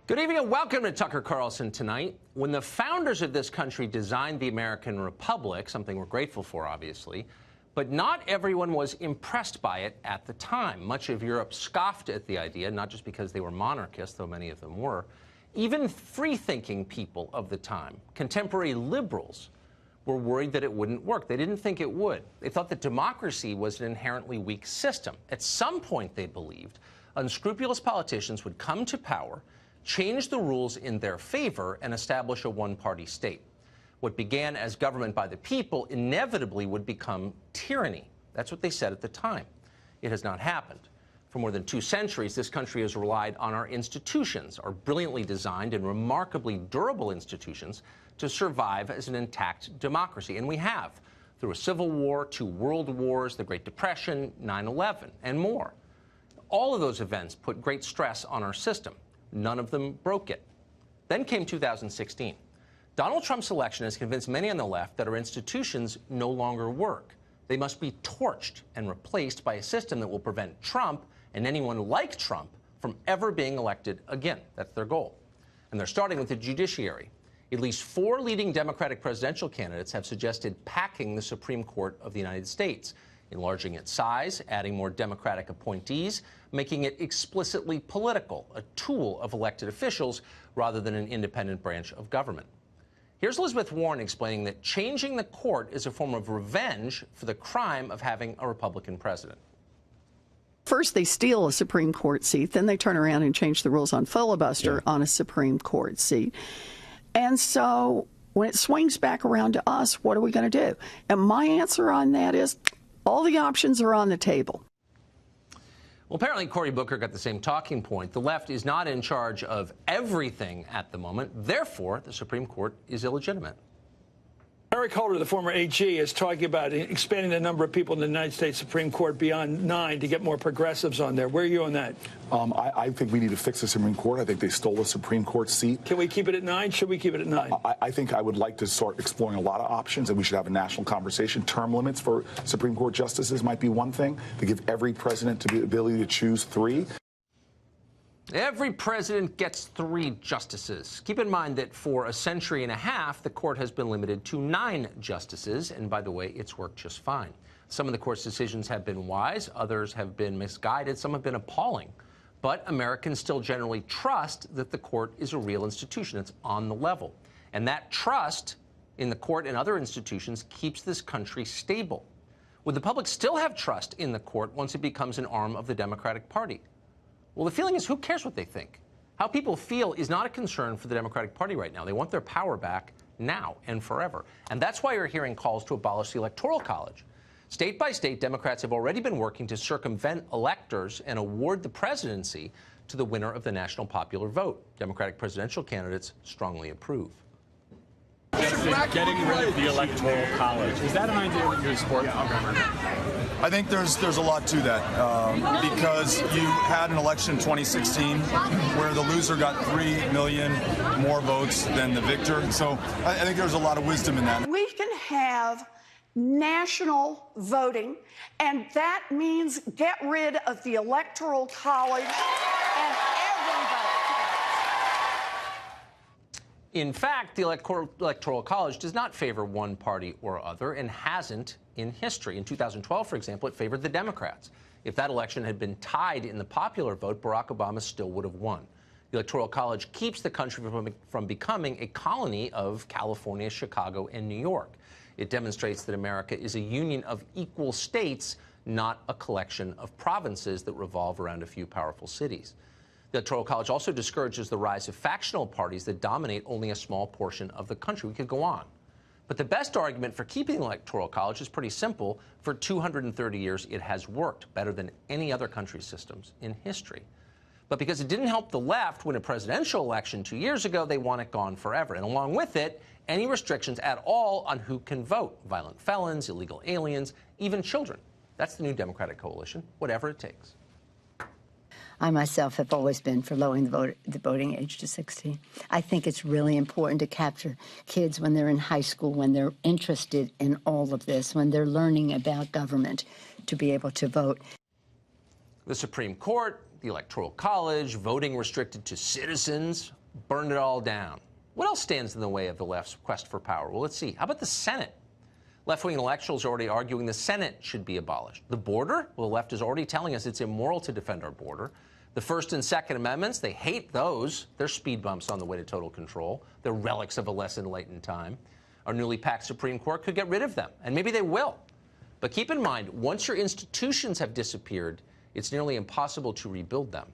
Good evening and welcome to Tucker Carlson Tonight. When the founders of this country designed the American Republic, something we're grateful for, obviously, but not everyone was impressed by it at the time. Much of Europe scoffed at the idea, not just because they were monarchists, though many of them were. Even free-thinking people of the time, contemporary liberals, were worried that it wouldn't work. They didn't think it would. They thought that democracy was an inherently weak system. At some point, they believed, unscrupulous politicians would come to power, change the rules in their favor, and establish a one-party state. What began as government by the people inevitably would become tyranny. That's what they said at the time. It has not happened. For more than 2 centuries, this country has relied on our institutions, our brilliantly designed and remarkably durable institutions, to survive as an intact democracy. And we have, through a civil war, 2 world wars, the Great Depression, 9/11, and more. All of those events put great stress on our system. None of them broke it. Then came 2016. Donald Trump's election has convinced many on the left that our institutions no longer work. They must be torched and replaced by a system that will prevent Trump and anyone like Trump from ever being elected again. That's their goal. And they're starting with the judiciary. At least 4 leading Democratic presidential candidates have suggested packing the Supreme Court of the United States, enlarging its size, adding more Democratic appointees, making it explicitly political, a tool of elected officials rather than an independent branch of government. Here's Elizabeth Warren explaining that changing the court is a form of revenge for the crime of having a Republican president. First, they steal a Supreme Court seat, then they turn around and change the rules on filibuster on a Supreme Court seat. And so when it swings back around to us, what are we going to do? And my answer on that is all the options are on the table. Well, apparently Cory Booker got the same talking point. The left is not in charge of everything at the moment. Therefore, the Supreme Court is illegitimate. Eric Holder, the former AG, is talking about expanding the number of people in the United States Supreme Court beyond 9 to get more progressives on there. Where are you on that? I think we need to fix the Supreme Court. I think they stole the Supreme Court seat. Can we keep it at 9? Should we keep it at 9? I think I would like to start exploring a lot of options, and we should have a national conversation. Term limits for Supreme Court justices might be one thing. To give every president the ability to choose 3. Every president gets 3 justices. Keep in mind that for a century and a half, the court has been limited to 9 justices, and by the way, it's worked just fine. Some of the court's decisions have been wise, others have been misguided, some have been appalling. But Americans still generally trust that the court is a real institution. It's on the level. And that trust in the court and other institutions keeps this country stable. Would the public still have trust in the court once it becomes an arm of the Democratic Party? Well, the feeling is, who cares what they think? How people feel is not a concern for the Democratic Party right now. They want their power back now and forever. And that's why you're hearing calls to abolish the Electoral College. State by state, Democrats have already been working to circumvent electors and award the presidency to the winner of the national popular vote. Democratic presidential candidates strongly approve. Getting rid of the Electoral College. Is that an idea that you support? I think there's a lot to that because you had an election in 2016 where the loser got 3 million more votes than the victor. So I think there's a lot of wisdom in that. We can have national voting, and that means get rid of the Electoral College and every vote. In fact, the Electoral College does not favor one party or other and hasn't in history. In 2012, for example, it favored the Democrats. If that election had been tied in the popular vote, Barack Obama still would have won. The Electoral College keeps the country from becoming a colony of California, Chicago, and New York. It demonstrates that America is a union of equal states, not a collection of provinces that revolve around a few powerful cities. The Electoral College also discourages the rise of factional parties that dominate only a small portion of the country. We could go on. But the best argument for keeping the Electoral College is pretty simple. For 230 years, it has worked better than any other country's systems in history. But because it didn't help the left win a presidential election 2 years ago, they want it gone forever. And along with it, any restrictions at all on who can vote. Violent felons, illegal aliens, even children. That's the new Democratic coalition, whatever it takes. I myself have always been for lowering the voting age to 16. I think it's really important to capture kids when they're in high school, when they're interested in all of this, when they're learning about government, to be able to vote. The Supreme Court, the Electoral College, voting restricted to citizens, burned it all down. What else stands in the way of the left's quest for power? Well, let's see. How about the Senate? Left-wing intellectuals are already arguing the Senate should be abolished. The border? Well, the left is already telling us it's immoral to defend our border. The First and Second Amendments, they hate those. They're speed bumps on the way to total control. They're relics of a less enlightened time. Our newly packed Supreme Court could get rid of them, and maybe they will. But keep in mind, once your institutions have disappeared, it's nearly impossible to rebuild them.